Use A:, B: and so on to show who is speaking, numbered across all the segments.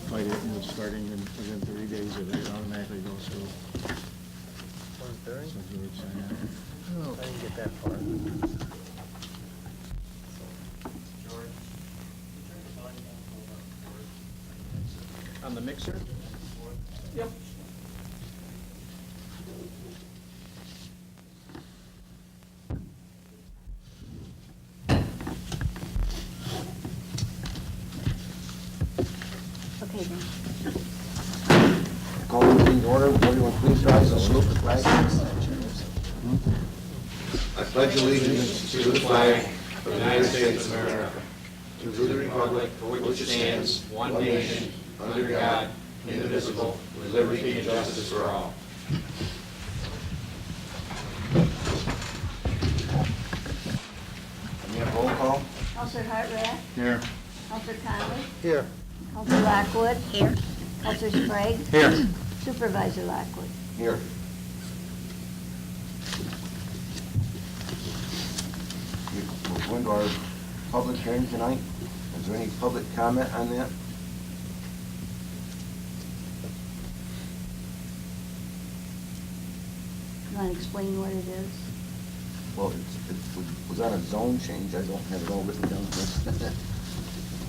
A: Fight it and starting within 30 days, it automatically goes through.
B: 1:30?
A: So George,
B: Oh, I didn't get that far.
A: on the mixer? Yep.
C: Okay, then.
D: Call the meeting to order. Everyone please rise and salute the flag.
E: I pledge allegiance to the flag of the United States of America, to the republic for which it stands, one nation, under God, indivisible, with liberty and justice for all.
D: Can we have roll call?
C: Counselor Hartranft.
A: Here.
C: Counselor Conley.
B: Here.
C: Counselor Lockwood. Here. Counselor Sprague.
A: Here.
C: Supervisor Lockwood.
D: Here. We're going to our public hearing tonight. Is there any public comment on that?
C: You want to explain what it is?
D: Well, it was on a zone change. I don't have it all written down here.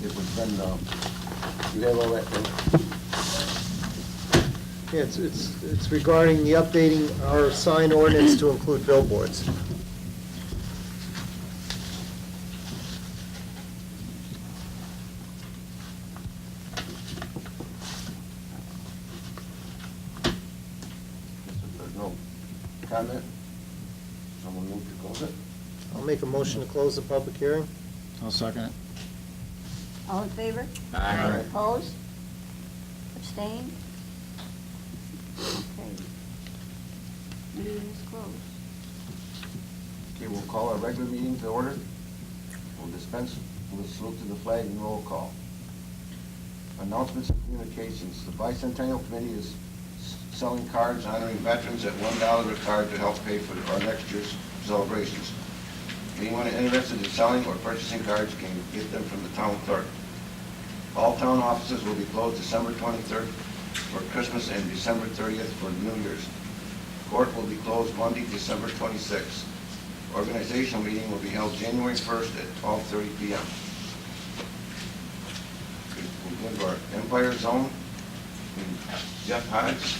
D: It was then, you have all that thing?
B: Yeah, it's regarding the updating our sign ordinance to include billboards.
D: If there's no comment, someone move to close it?
B: I'll make a motion to close the public hearing.
A: I'll second it.
C: All in favor?
A: Aye.
C: Opposed? Abstained? Okay. Meeting is closed.
D: Okay, we'll call our regular meeting to order. We'll dispense with a salute to the flag and roll call. Announcements and communications. The Bicentennial Committee is selling cards honoring veterans at $1 a card to help pay for our next year's celebrations. Anyone interested in selling or purchasing cards can get them from the town clerk. All town offices will be closed December 23rd for Christmas and December 30th for New Year's. Court will be closed Monday, December 26th. Organizational meeting will be held January 1st at 12:30 p.m. We'll go to our Empire Zone. Jeff Hodge.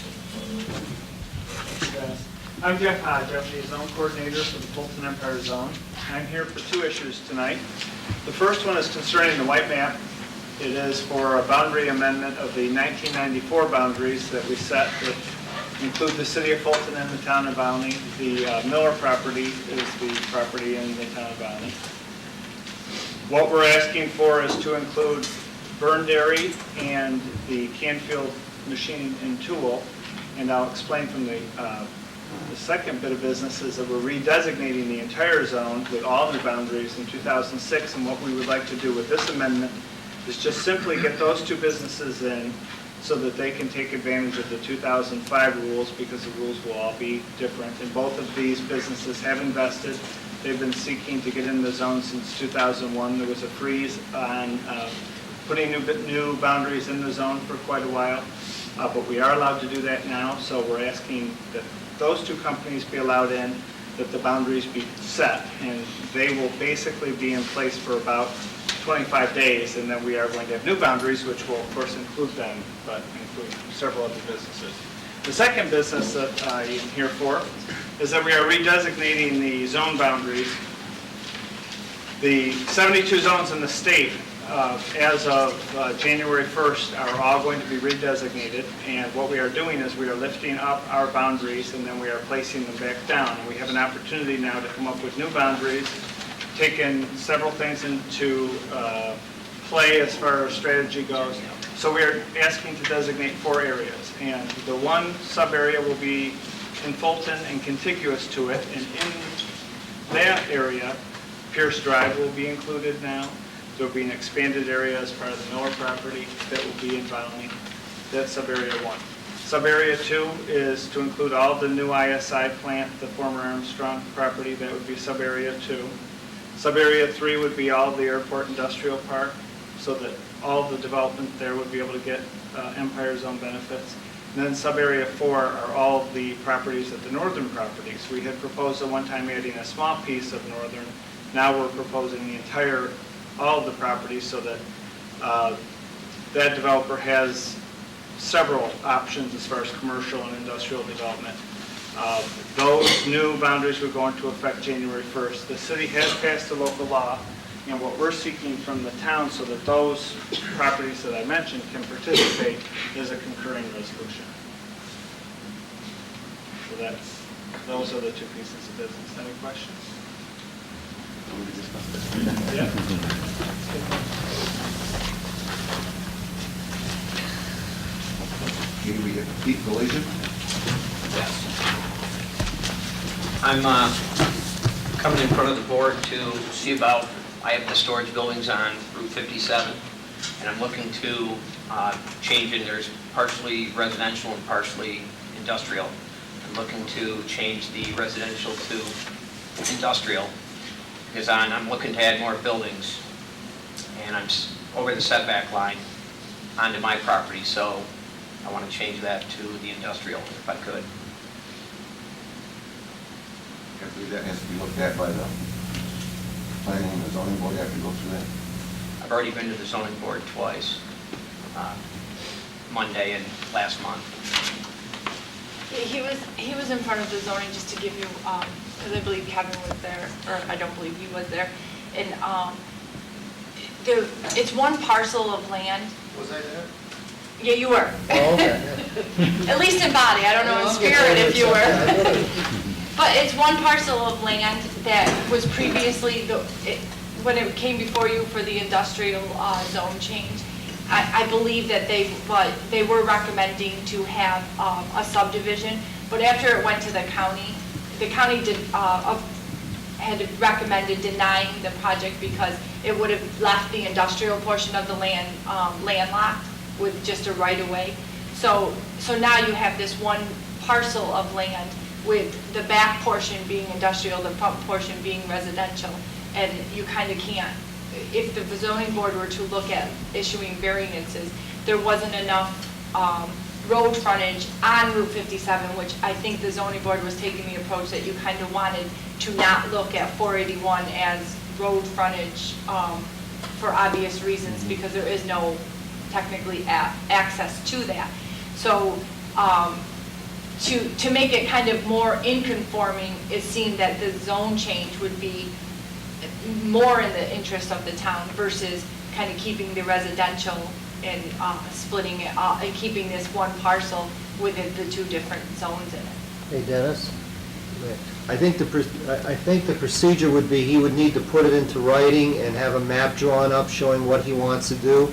F: I'm Jeff Hodge. I'm the zone coordinator for the Fulton Empire Zone. I'm here for two issues tonight. The first one is concerning the white map. It is for a boundary amendment of the 1994 boundaries that we set that include the city of Fulton and the town of Volney. The Miller property is the property in the town of Volney. What we're asking for is to include burn dairy and the Canfield machining and tool. And I'll explain from the second bit of business is that we're redesignating the entire zone with all the boundaries in 2006, and what we would like to do with this amendment is just simply get those two businesses in so that they can take advantage of the 2005 rules, because the rules will all be different. And both of these businesses have invested. They've been seeking to get in the zone since 2001. There was a freeze on putting new boundaries in the zone for quite a while, but we are allowed to do that now. So we're asking that those two companies be allowed in, that the boundaries be set, and they will basically be in place for about 25 days, and then we are going to have new boundaries, which will of course include them, but include several other businesses. The second business that I am here for is that we are redesignating the zone boundaries. The 72 zones in the state, as of January 1st, are all going to be redesignated, and what we are doing is we are lifting up our boundaries and then we are placing them back down. And we have an opportunity now to come up with new boundaries, taken several things into play as far as strategy goes. So we are asking to designate 4 areas, and the one sub-area will be in Fulton and contiguous to it, and in that area, Pierce Drive will be included now. There will be an expanded area as part of the Miller property that will be in Volney. That's sub-area 1. Sub-area 2 is to include all the new ISI plant, the former Armstrong property. That would be sub-area 2. Sub-area 3 would be all the airport industrial park, so that all the development there would be able to get Empire Zone benefits. And then sub-area 4 are all of the properties at the northern properties. We had proposed at one time adding a small piece of northern. Now we're proposing the entire, all of the properties, so that that developer has several options as far as commercial and industrial development. Those new boundaries would go into effect January 1st. The city has passed a local law, and what we're seeking from the town so that those properties that I mentioned can participate is a concurring resolution. So those are the two pieces of business. Any questions? Yeah.
D: Okay, we have Pete Collision.
E: Yes. I'm coming in front of the board to see about, I have the storage buildings on Route 57, and I'm looking to change it. There's partially residential and partially industrial. I'm looking to change the residential to industrial, because I'm looking to add more buildings, and I'm over the setback line onto my property, so I want to change that to the industrial if I could.
D: I believe that has to be looked at by the planning and the zoning board after you go through that.
E: I've already been to the zoning board twice, Monday and last month.
G: He was in front of the zoning, just to give you, because I believe Kevin was there, or I don't believe he was there, and it's one parcel of land.
B: Was I there?
G: Yeah, you were.
B: Oh, okay.
G: At least in body, I don't know in spirit if you were. But it's one parcel of land that was previously, when it came before you for the industrial zone change, I believe that they were recommending to have a subdivision, but after it went to the county had recommended denying the project because it would have left the industrial portion of the land landlocked with just a right-of-way. So now you have this one parcel of land with the back portion being industrial, the front portion being residential, and you kind of can't. If the zoning board were to look at issuing variances, there wasn't enough road frontage on Route 57, which I think the zoning board was taking the approach that you kind of wanted to not look at 481 as road frontage for obvious reasons, because there is no technically access to that. So to make it kind of more in conforming, it seemed that the zone change would be more in the interest of the town versus kind of keeping the residential and splitting it up and keeping this one parcel with the two different zones in it.
B: Hey, Dennis? I think the procedure would be he would need to put it into writing and have a map drawn up showing what he wants to do,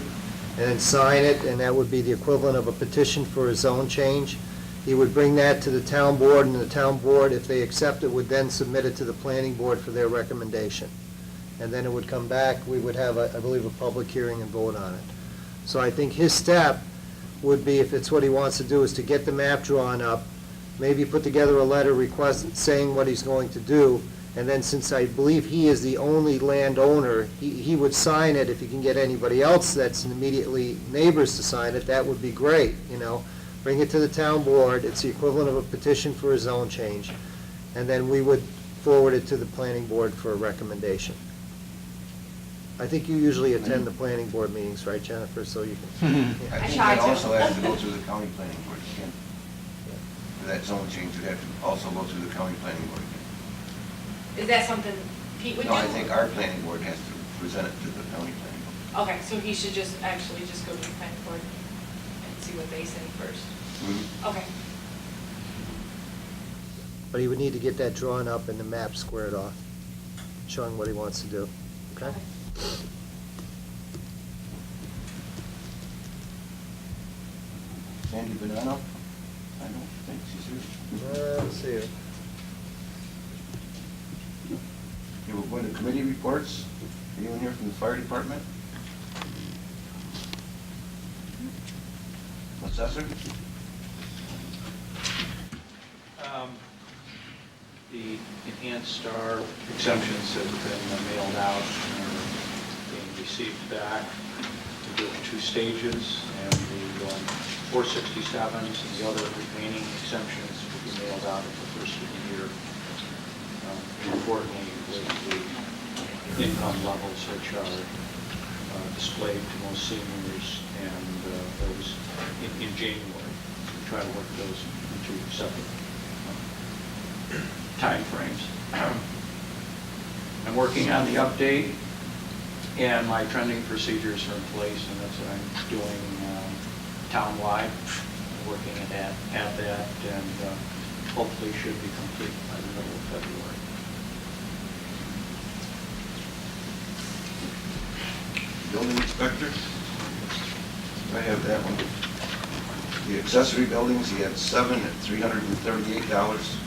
B: and then sign it, and that would be the equivalent of a petition for a zone change. He would bring that to the town board, and the town board, if they accept it, would then submit it to the planning board for their recommendation. and then it would come back, we would have, I believe, a public hearing and vote on it. So I think his step would be, if it's what he wants to do, is to get the map drawn up, maybe put together a letter request saying what he's going to do, and then since I believe he is the only landowner, he would sign it. If he can get anybody else that's immediately neighbors to sign it, that would be great, you know. Bring it to the town board, it's the equivalent of a petition for a zone change, and then we would forward it to the planning board for a recommendation. I think you usually attend the planning board meetings, right, Jennifer, so you can.
D: I
G: I
D: think
G: try
D: that
G: to.
D: also has to go through the county planning board again. For that zone change would have to also go through the county planning board again.
G: Is that something Pete would do?
D: No, I think our planning board has to present it to the county planning board.
G: Okay, so he should just actually just go to the planning board and see what they say first.
D: Mhm.
G: Okay.
B: But he would need to get that drawn up and the map squared off, showing what he wants to do, okay?
D: Sandy Bonanno? I don't think she's here.
B: Let's see here.
D: Okay, we'll go into committee reports. Anyone here from the fire department? Assessor?
A: The enhanced star exemptions have been mailed out and are being received back. We do it in 2 stages, and the 467s and the other remaining exemptions will be mailed out at the first of the year. Importantly, with the income levels which are displayed to most seniors and those in January. We try to work those into separate timeframes. I'm working on the update, and my trending procedures are in place, and that's what I'm doing town-wide. Working at that, and hopefully should be complete by the middle of February.
D: Building inspector? I have that one. The accessory buildings, he had 7 at $338.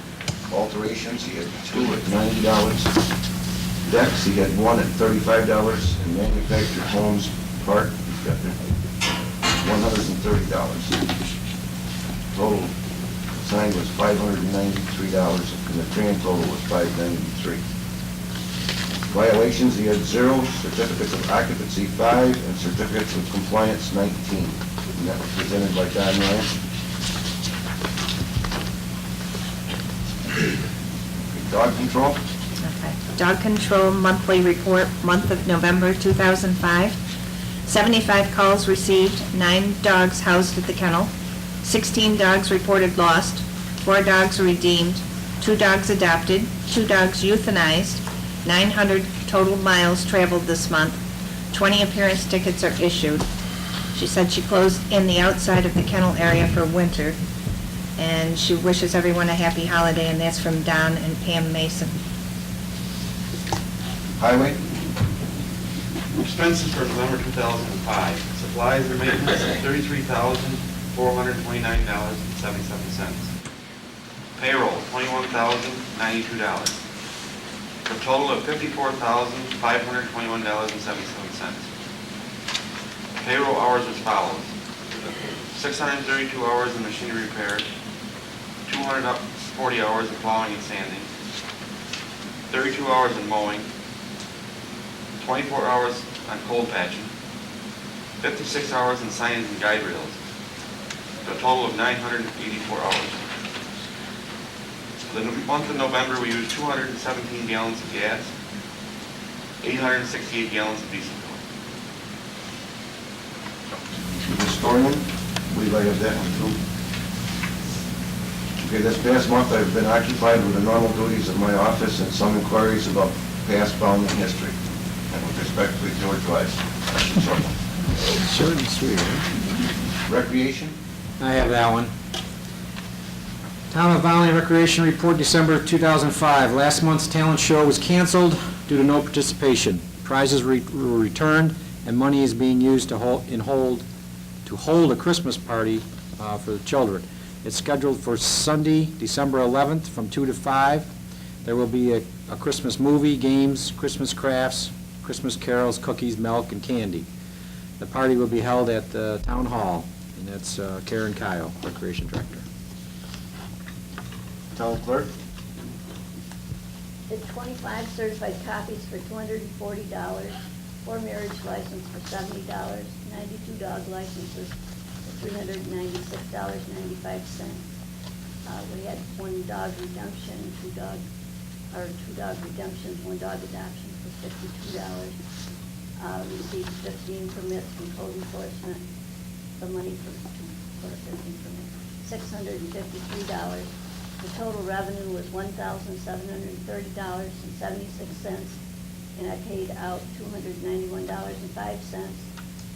D: Alterations, he had 2 at $90. Decks, he had 1 at $35. And manufactured homes part, he's got $130. Total sign was $593, and the grand total was $593. Violations, he had 0, certificates of occupancy 5, and certificates of compliance 19. And that was presented by Don Ryan. Dog control,
H: Okay. Dog control monthly report, month of November 2005. 75 calls received, 9 dogs housed at the kennel, 16 dogs reported lost, 4 dogs redeemed, 2 dogs adopted, 2 dogs euthanized, 900 total miles traveled this month, 20 appearance tickets are issued. She said she closed in the outside of the kennel area for winter, and she wishes everyone a happy holiday, and that's from Don and Pam Mason.
D: highway,
E: Expenses for November 2005. Supplies and maintenance, $33,429.77. Payroll, $21,092. For a total of $54,521.77. Payroll hours as follows: 632 hours in machinery repair, 240 hours in plowing and sanding, 32 hours in mowing, 24 hours on cold patching, 56 hours in signs and guide rails, for a total of 984 hours. For the month of November, we used 217 gallons of gas, 868 gallons of diesel fuel.
D: the historian, I believe I have that one too. Okay, this past month I've been occupied with the normal duties of my office and some inquiries about past bounding history. And with respectfully, George Weiss.
A: Short and sweet,
D: Recreation,
I: I have that one. Town of Volney Recreation Report, December 2005. Last month's talent show was canceled due to no participation. Prizes were returned, and money is being used to hold a Christmas party for the children. It's scheduled for Sunday, December 11th, from 2 to 5. There will be a Christmas movie, games, Christmas crafts, Christmas carols, cookies, milk, and candy. The party will be held at the Town Hall, and that's Karen Kyle, Recreation Director.
D: Town clerk?
C: Did 25 certified copies for $240, 4 marriage license for $70, 92 dog licenses for $396.95. We had 1 dog redemption, 2 dog redemptions, 1 dog adoption for $52. Received 15 permits from code enforcement, the money for 15 permits, $653. The total revenue was $1,730.76, and I paid out $291.05.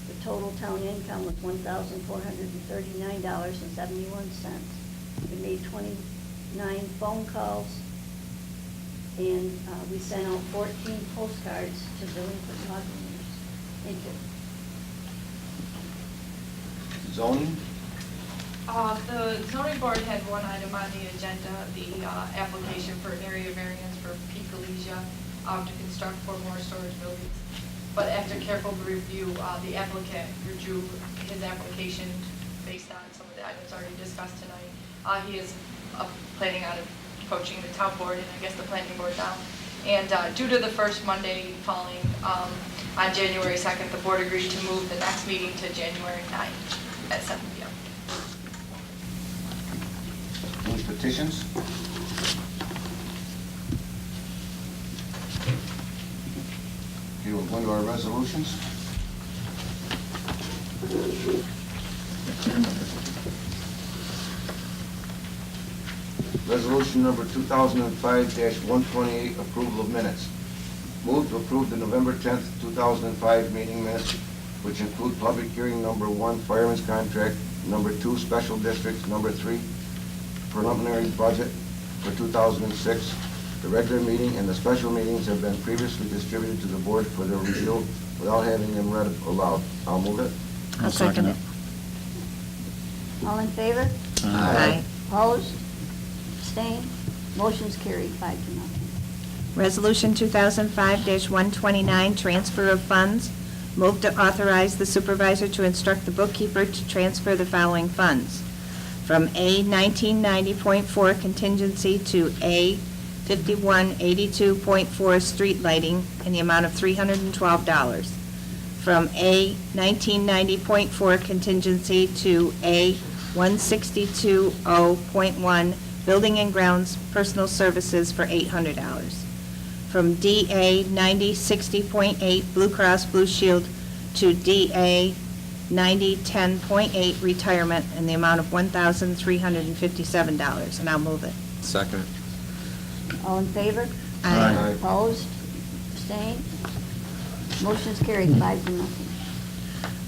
C: The total town income was $1,439.71. We made 29 phone calls, and we sent out 14 postcards to delinquent dog owners. Thank you.
D: Zoning?
G: The zoning board had one item on the agenda, the application for area variance for Peak Elysia to construct 4 more storage buildings. But after careful review, the applicant withdrew his application based on some of the items already discussed tonight. He is planning on approaching the town board and I guess the planning board now. And due to the first Monday falling on January 2nd, the board agreed to move the next meeting to January 9th at 7 p.m.
D: Any petitions? Okay, we'll go into our resolutions. Resolution number 2005-128, approval of minutes. Move to approve the November 10th, 2005 meeting minutes, which include public hearing number 1, fireman's contract, number 2, special districts, number 3, preliminary budget for 2006. The regular meeting and the special meetings have been previously distributed to the board for their review without having them read aloud. I'll move it.
H: I'll second it.
C: All in favor?
H: Aye.
C: Opposed? Abstained? Motion's carried 5-0.
H: Resolution 2005-129, transfer of funds. Move to authorize the supervisor to instruct the bookkeeper to transfer the following funds. From A 1990.4 contingency to A 5182.4 street lighting in the amount of $312. From A 1990.4 contingency to A 162.0.1 building and grounds personal services for $800. From DA 9060.8 Blue Cross Blue Shield to DA 9010.8 retirement in the amount of $1,357, and I'll move it.
I: Second.
C: All in favor?
H: Aye.
C: Opposed? Abstained? Motion's carried 5-0.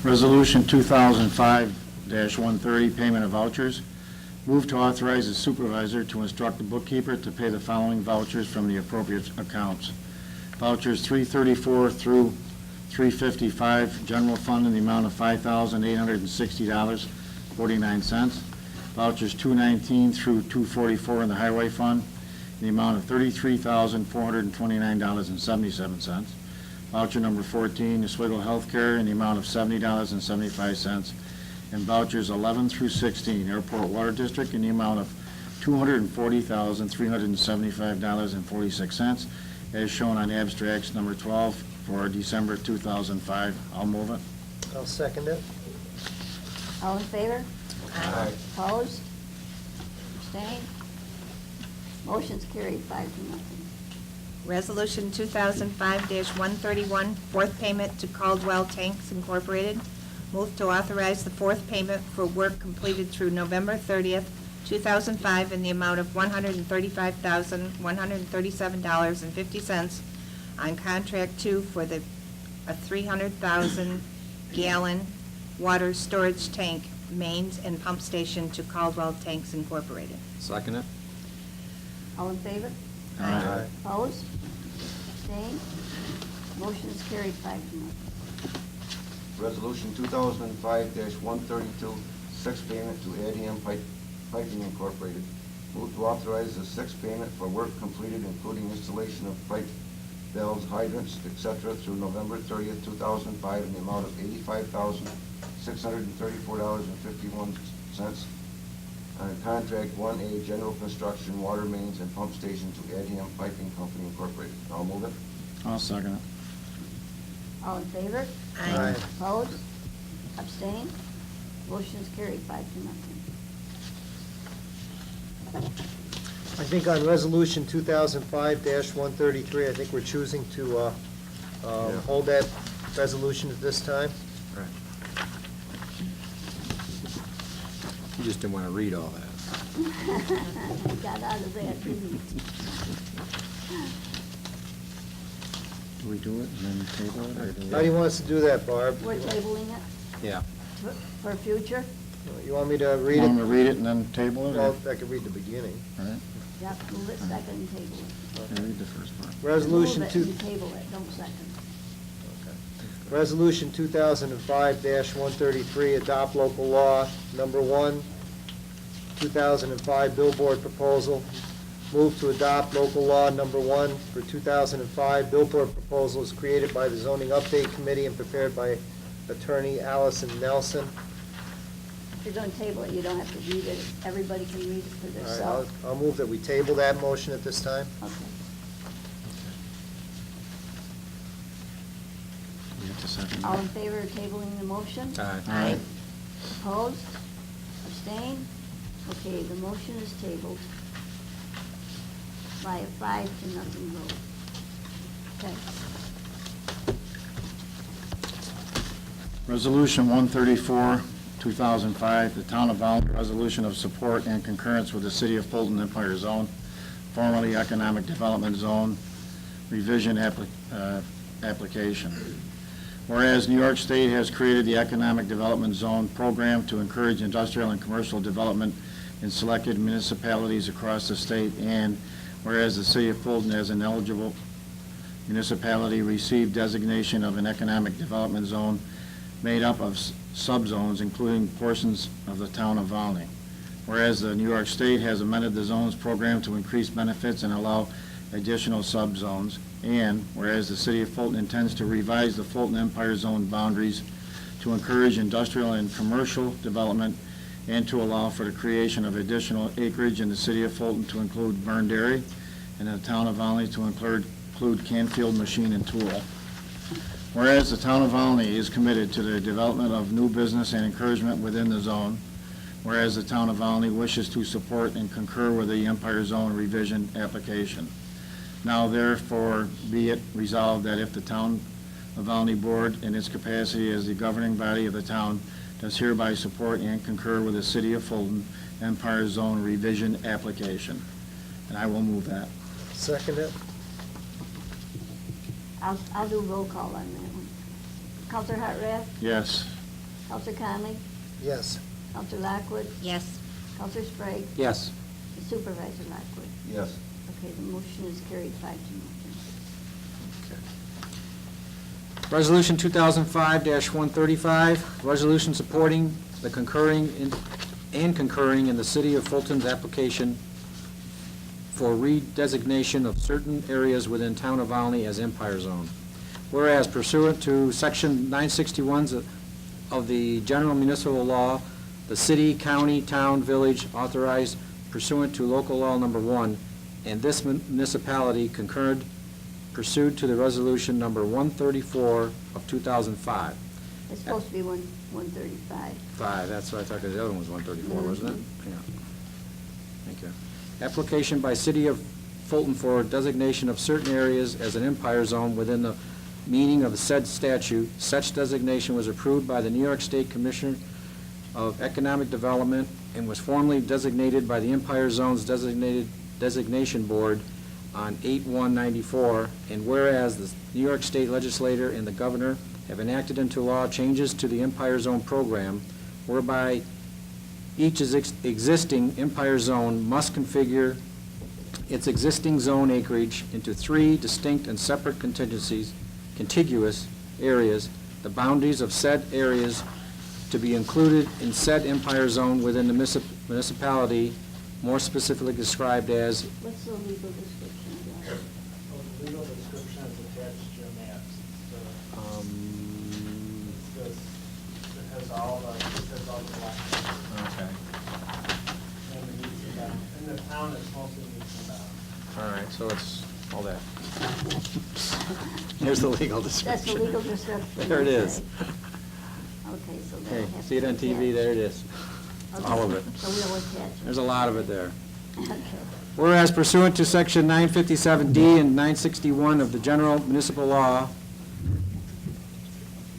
J: Resolution 2005-130, payment of vouchers. Move to authorize the supervisor to instruct the bookkeeper to pay the following vouchers from the appropriate accounts. Vouchers 334 through 355, general fund in the amount of $5,860.49. Vouchers 219 through 244 in the highway fund in the amount of $33,429.77. Voucher number 14, Oswego Healthcare, in the amount of $70.75. And vouchers 11 through 16, Airport Water District, in the amount of $240,375.46, as shown on abstracts number 12 for December 2005. I'll move it.
B: I'll second it.
C: All in favor?
D: Aye.
C: Opposed? Abstained? Motion's carried 5-0.
H: Resolution 2005-131, fourth payment to Caldwell Tanks Incorporated. Move to authorize the fourth payment for work completed through November 30th, 2005 in the amount of $135,137.50 on contract 2 for a 300,000 gallon water storage tank, mains and pump station to Caldwell Tanks Incorporated.
I: Second it.
C: All in favor?
B: Aye.
C: Opposed? Abstained? Motion's carried 5-0.
D: Resolution 2005-132, sixth payment to ADM Piping Incorporated. Move to authorize the sixth payment for work completed, including installation of pipe bells, hydrants, etc. through November 30th, 2005 in the amount of $85,634.51 on contract 1A general construction water mains and pump station to Adham Piping Company Incorporated. I'll move it.
J: I'll second it.
C: All in favor?
B: Aye.
C: Opposed? Abstained? Motion is carried 5-0.
B: I think on Resolution 2005-133, I think we're choosing to hold that resolution at this time.
I: Right. You just didn't want to read all that.
C: Got out of that, didn't you?
J: Do we do it and then table it, or do we?
B: How do you want us to do that, Barb?
C: We're tabling it
I: Yeah.
C: for future?
B: You want me to read
J: Want me
B: it?
J: to read it and then table it, or?
B: Well, I can read the beginning.
J: All right,
C: Yep, move it second and table it.
J: yeah, read the first part.
B: Resolution
C: Move it and table it, don't second.
B: Resolution 2005-133, adopt local law number 1, 2005 billboard proposal. Move to adopt local law number 1 for 2005 billboard proposal is created by the Zoning Update Committee and prepared by Attorney Allison Nelson.
C: If you're going to table it, you don't have to read it. Everybody can read it for
B: All right,
C: themselves.
B: I'll move that we table that motion at this time.
C: Okay.
J: You have to second
C: All
J: it.
C: in favor of tabling the motion?
J: Aye.
C: Opposed? Abstained? Okay, the motion is tabled by a 5-0 vote. Okay.
J: Resolution 134, 2005, the Town of Volney resolution of support and concurrence with the City of Fulton Empire Zone, formerly Economic Development Zone, revision application. Whereas New York State has created the Economic Development Zone program to encourage industrial and commercial development in selected municipalities across the state, and whereas the City of Fulton as an eligible municipality received designation of an Economic Development Zone made up of subzones, including portions of the Town of Volney. Whereas the New York State has amended the zones program to increase benefits and allow additional subzones, and whereas the City of Fulton intends to revise the Fulton Empire Zone boundaries to encourage industrial and commercial development and to allow for the creation of additional acreage in the City of Fulton to include burned area, and in the Town of Volney to include Canfield Machine and Tool. Whereas the Town of Volney is committed to the development of new business and encouragement within the zone, whereas the Town of Volney wishes to support and concur with the Empire Zone revision application. Now therefore be it resolved that if the Town of Volney Board, in its capacity as the governing body of the town, does hereby support and concur with the City of Fulton Empire Zone revision application. And I will move that.
B: Second it?
C: I'll do roll call on that one. Counselor Hartranft?
J: Yes.
C: Counselor Conley?
B: Yes.
C: Counselor Lockwood?
H: Yes.
C: Counselor Sprague?
I: Yes.
C: And Supervisor Lockwood?
D: Yes.
C: Okay, the motion is carried 5-0.
I: Resolution 2005-135, resolution supporting the concurring in the City of Fulton's application for redesignation of certain areas within Town of Volney as Empire Zone. Whereas pursuant to Section 961 of the General Municipal Law, the city, county, town, village authorized pursuant to local law number 1, and this municipality concurred pursuant to the resolution number 134 of 2005.
C: It's supposed to be 135.
I: 5, that's what I thought, 'cause the other one was 134, wasn't it? Yeah. Thank you. Application by City of Fulton for designation of certain areas as an Empire Zone within the meaning of the said statute. Such designation was approved by the New York State Commissioner of Economic Development and was formally designated by the Empire Zone's Designation Board on 8/1/94, and whereas the New York State Legislature and the Governor have enacted into law changes to the Empire Zone program, whereby each existing Empire Zone must configure its existing zone acreage into 3 distinct and separate contiguous areas, the boundaries of said areas to be included in said Empire Zone within the municipality, more specifically described as
C: What's the legal description of that?
K: The legal description is the
F: all the, it says all the lots.
I: Okay.
F: And the meets and bounds. In the town, it's mostly meets and bounds.
I: All right, so it's all that. Here's the legal description.
C: That's the legal description.
I: There it is.
C: Okay, so
I: Okay,
C: that'll have
I: see it
C: to
I: on
C: be
I: TV,
C: attached.
I: there it is.
C: Okay,
I: All of it.
C: So we'll attach it.
I: There's a lot of it there.
C: Okay.
I: Whereas pursuant to Section 957D and 961 of the General Municipal Law,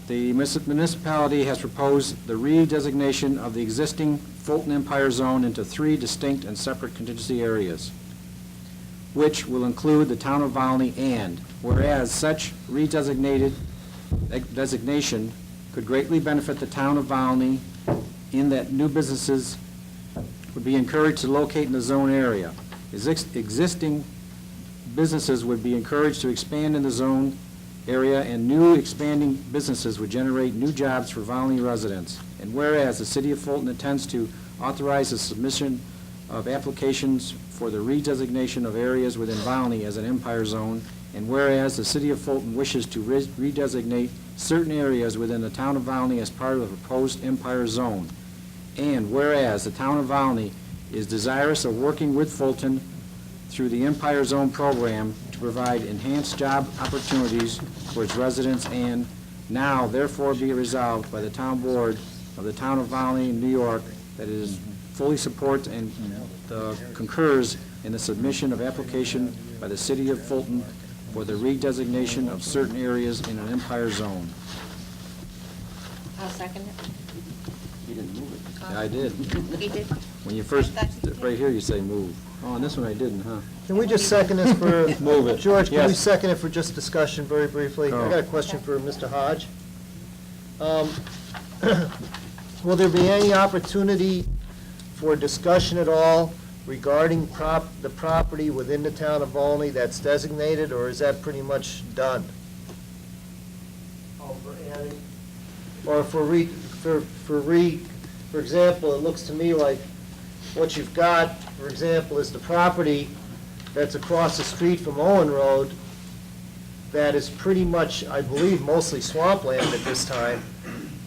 I: the municipality has proposed the redesignation of the existing Fulton Empire Zone into 3 distinct and separate contingency areas, which will include the town of Volney, and whereas such redesignated designation could greatly benefit the town of Volney in that new businesses would be encouraged to locate in the zone area. Existing businesses would be encouraged to expand in the zone area, and new expanding businesses would generate new jobs for Volney residents. And whereas the city of Fulton intends to authorize the submission of applications for the redesignation of areas within Volney as an Empire Zone, and whereas the city of Fulton wishes to redesignate certain areas within the town of Volney as part of the proposed Empire Zone, and whereas the town of Volney is desirous of working with Fulton through the Empire Zone program to provide enhanced job opportunities for its residents, and now therefore be resolved by the town board of the town of Volney, New York, that it is fully supports and concurs in the submission of application by the city of Fulton for the redesignation of certain areas in an Empire Zone.
H: I'll second it.
D: You didn't move it.
I: Yeah, I did.
H: He did.
I: When you first, right here, you say move. Oh, and this one I didn't, huh?
B: Can we just second this for?
I: Move it.
B: George, can we
I: Yes.
B: second it for just discussion very briefly?
I: Oh.
B: I got a question for Mr. Hodge. Will there be any opportunity for discussion at all regarding the property within the town of Volney that's designated, or is that pretty much done?
F: Oh, for adding,
B: Or for example, it looks to me like what you've got, for example, is the property that's across the street from Owen Road that is pretty much, I believe, mostly swampland at this time,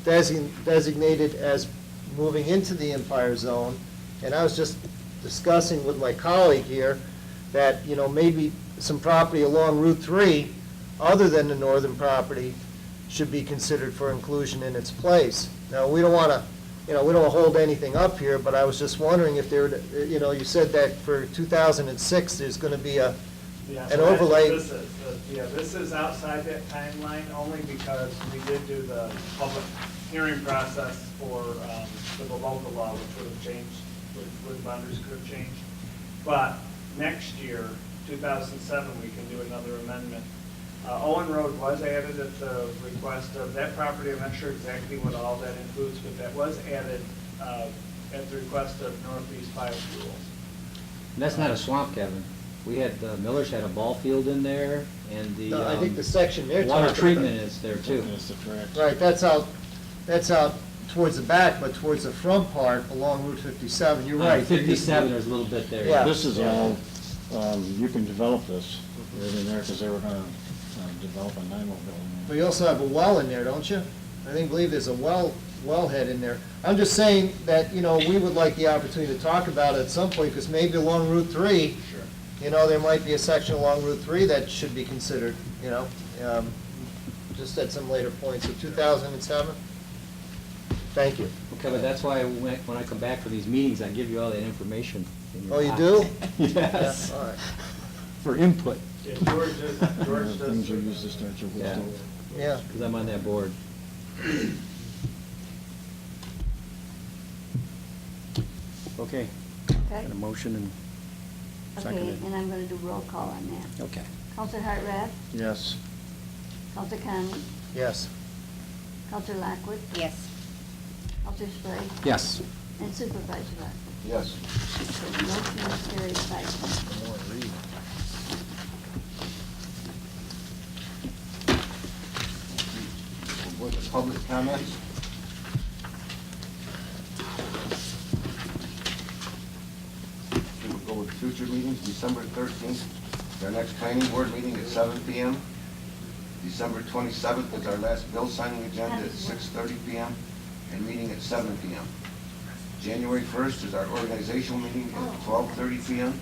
B: designated as moving into the Empire Zone. And I was just discussing with my colleague here that, you know, maybe some property along Route 3, other than the northern property, should be considered for inclusion in its place. Now, we don't want to, we don't hold anything up here, but I was just wondering if there, you said that for 2006, there's going to be
F: yeah,
B: an
F: so that's what
B: overlay.
F: this is. This is outside that timeline only because we did do the public hearing process for the local law, which would have changed, with boundaries could have changed. But next year, 2007, we can do another amendment. Owen Road was added at the request of that property. I'm not sure exactly what all that includes, but that was added at the request of Northeast Biofuels.
K: That's not a swamp, Kevin. We had, Miller's had a ball field in there, and the
B: I think the section they're
K: water
B: talking
K: treatment
B: about-
K: is there too.
J: That's the track.
B: Right, that's out towards the back, but towards the front part along Route 57, you're right.
K: 57, there's a little bit there.
B: Yeah.
J: This is all, you can develop this right in there, because they were gonna develop a NIMO building.
B: But you also have a well in there, don't you? believe there's a wellhead in there. I'm just saying that, we would like the opportunity to talk about it at some point, because maybe along Route 3, there might be a section along Route 3 that should be considered, just at some later point. So 2007? Thank you.
K: Okay, but that's why when I come back for these meetings, I give you all that information. in your
B: Oh, you
K: box.
B: do?
K: Yes,
B: Yeah, all right.
K: for input,
F: Yeah, George does.
J: Things you use to start your
K: Yeah.
J: stove.
B: Yeah.
K: because I'm on that board.
I: Okay,
C: Okay,
I: got a motion and
C: okay,
I: seconded.
C: and I'm going to do roll call on that.
I: Okay.
C: Counselor Hartranft,
J: Yes.
C: Counselor Conley,
B: Yes.
C: Counselor Lockwood,
H: Yes.
C: Counselor Sprague,
I: Yes.
C: and Supervisor Rockwood.
D: Yes.
C: So the motion is carried 5-0.
D: With public comments? We will go with future meetings, December 13th, our next planning board meeting at 7 PM. December 27th is our last bill signing agenda at 6:30 PM. and meeting at 7 p.m. January 1st is our organizational meeting at 12:30 p.m.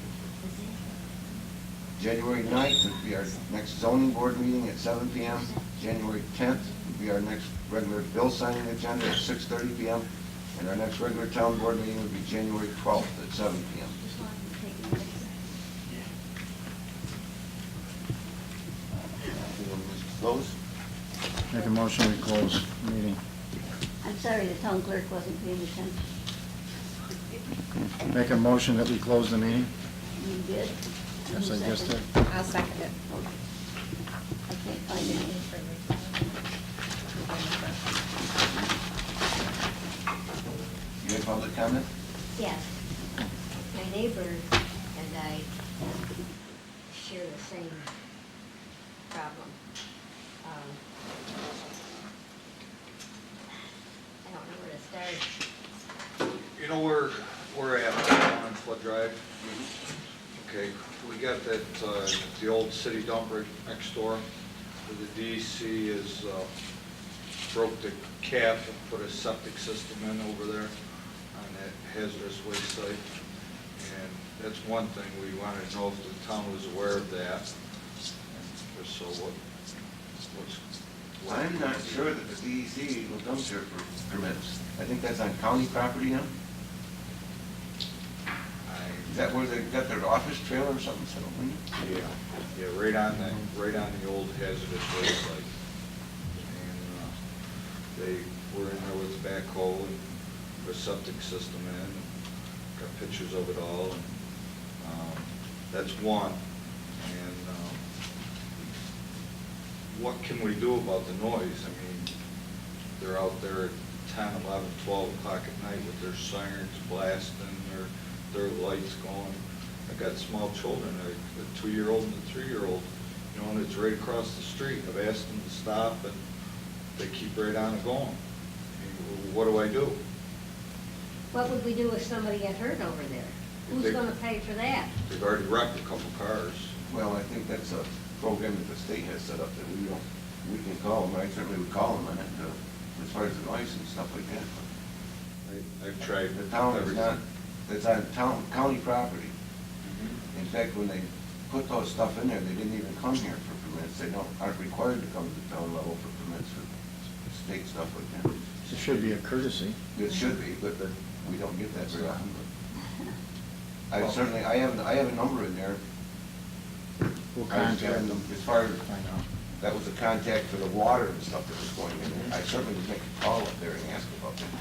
D: January 9th would be our next zoning board meeting at 7 p.m. January 10th would be our next regular bill signing agenda at 6:30 p.m. And our next regular town board meeting would be January 12th at 7 p.m. Close?
J: Make a motion, we close the meeting.
C: I'm sorry, the town clerk wasn't paying attention.
J: Make a motion that we close the meeting?
C: You did?
J: Yes, I just did.
H: I'll second it.
C: I can't find it.
D: You have public comment?
L: Yes. My neighbor and I share the same problem. I don't know where to start.
M: You know where we're at on Flood Drive? Okay, we got that, the old city dump right next door, where the DEC is, broke the cap and put a septic system in over there on that hazardous waste site. And that's one thing, we wanted to know if the town was aware of that. And if so, what's...
D: I'm not sure that the DEC will come here for permits. I think that's on county property now? Is that where they got their office trailer or something set up in?
M: Yeah, right on the old hazardous waste site. And they were in there with the backhoe and put a septic system in, and got pictures of it all, and that's one. And what can we do about the noise? I mean, they're out there at 10, 11, 12 o'clock at night with their sirens blasting, their lights going. I've got small children, a 2-year-old and a 3-year-old, you know, and it's right across the street. I've asked them to stop, and they keep right on going. I mean, what do I do?
L: What would we do if somebody got hurt over there? Who's
M: They-
L: gonna pay for that?
M: They've already wrecked a couple cars.
D: Well, I think that's a program that the state has set up that we can call them. I certainly would call them on it, as far as the noise and stuff like that.
M: I've tried
D: The town is not, that's on county property.
M: Mhm.
D: In fact, when they put those stuff in there, they didn't even come here for permits. They aren't required to come to the town level for permits for state stuff like that.
J: It should be a courtesy.
D: It should be, but we don't get that very often. I certainly, I have a number in there.
J: We'll
D: I was
J: contact
D: given
J: them.
D: As far as,
J: Find out.
D: that was a contact for the water and stuff that was going in there. I certainly would make a call up there and ask about that.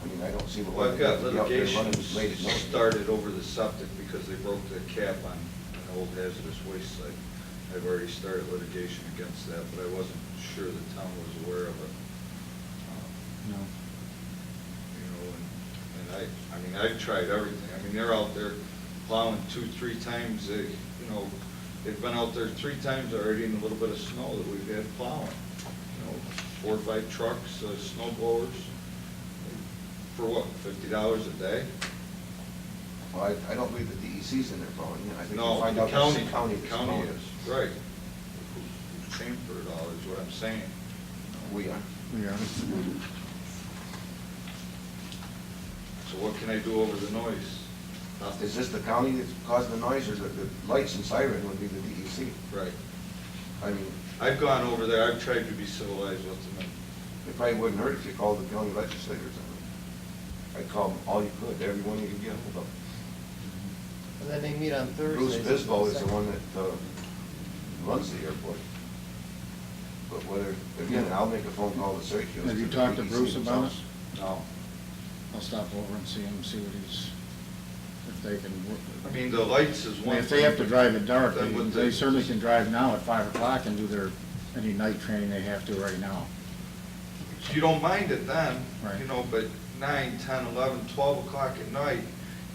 D: I mean, I don't see what.
M: Well, I've got
D: they'd be out there
M: litigation
D: running late at night.
M: started over the septic because they broke the cap on an old hazardous waste site. I've already started litigation against that, but I wasn't sure the town was aware of it.
J: No.
M: You know, and I mean, I've tried everything. I mean, they're out there plowing 2-3 times, you know, they've been out there 3 times already in a little bit of snow that we've had plowing. You know, 4 or 5 trucks, snow blowers, for what, $50 a day?
D: Well, I don't believe the DEC's in there, Paul. I think
M: No,
D: you'll find
M: the
D: out that's
M: county,
D: the
M: the
D: county
M: county
D: that's
M: is, right. Who's paying for it all is what I'm saying.
D: We are.
J: We are.
M: So what can I do over the noise?
D: Is this the county that's causing the noise, or the lights and siren would be the DEC?
M: Right.
D: I mean,
M: I've gone over there, I've tried to be civilized with them, and
D: it probably wouldn't hurt if you called the county legislators. I'd call them all you could, everyone you could get hold of.
B: And then they meet on Thursdays.
D: Bruce Bisbal is the one that runs the airport. But whether, again, I'll make a phone call to Syracuse.
J: Have you
D: the
J: talked to
D: DEC
J: Bruce about it?
D: themselves.
M: no.
J: I'll stop over and see him, see what he's, if they can work.
M: I mean, the lights is
J: I
M: one.
J: mean, if they have to drive at dark,
M: Then with
J: they
M: the-
J: certainly can drive now at 5 o'clock and do any night training they have to right now.
M: You don't mind it then,
J: Right.
M: you know, but 9, 10, 11, 12 o'clock at night,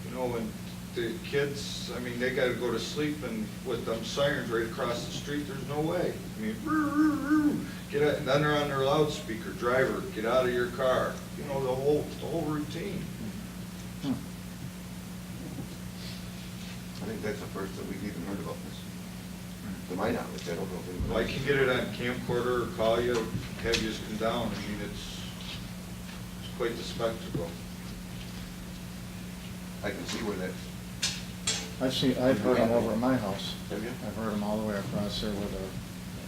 M: you know, and the kids, I mean, they gotta go to sleep, and with them sirens right across the street, there's no way. I mean, get out, and then they're on their loudspeaker, driver, get out of your car, you know, the whole routine.
J: Hmm.
D: I think that's the first that we've even heard about this. To my knowledge, I don't know if anybody.
M: Well, I can get it on camcorder or call you, have you come down, I mean, it's quite the spectacle.
D: I can see where that,
J: I've heard them over at my house.
D: have you?
J: I've heard them all the way across there with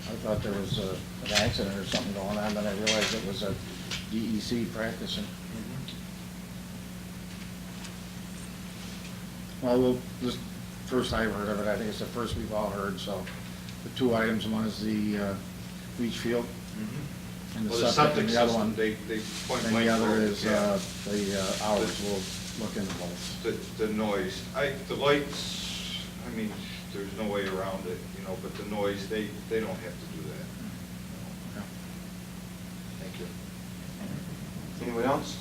J: I thought there was an accident or something going on, then I realized it was a DEC practicing. Well, this first I've heard of it, I think it's the first we've all heard, so the two items, one is the leach field, and
M: Well,
J: the
M: the
J: septic, and
M: septic
J: the other
M: system,
J: one,
M: they point
J: and
M: blank.
J: the other
M: told,
J: is
M: yeah.
J: the hours, we'll look into both.
M: The noise. The lights, I mean, there's no way around it, you know, but the noise, they don't have to do that.
J: Okay.
M: Thank you.
D: Anyone else?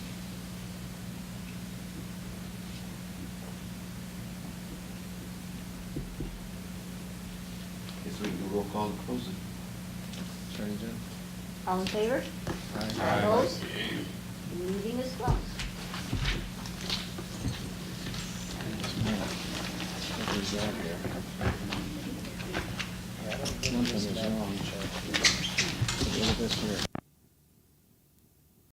D: Guess we can do roll call to close it.
J: Sorry, Jim?
C: All in favor?
J: Aye.
C: Opposed? The meeting is closed.
J: What is that here? One thing is wrong. Look at this here.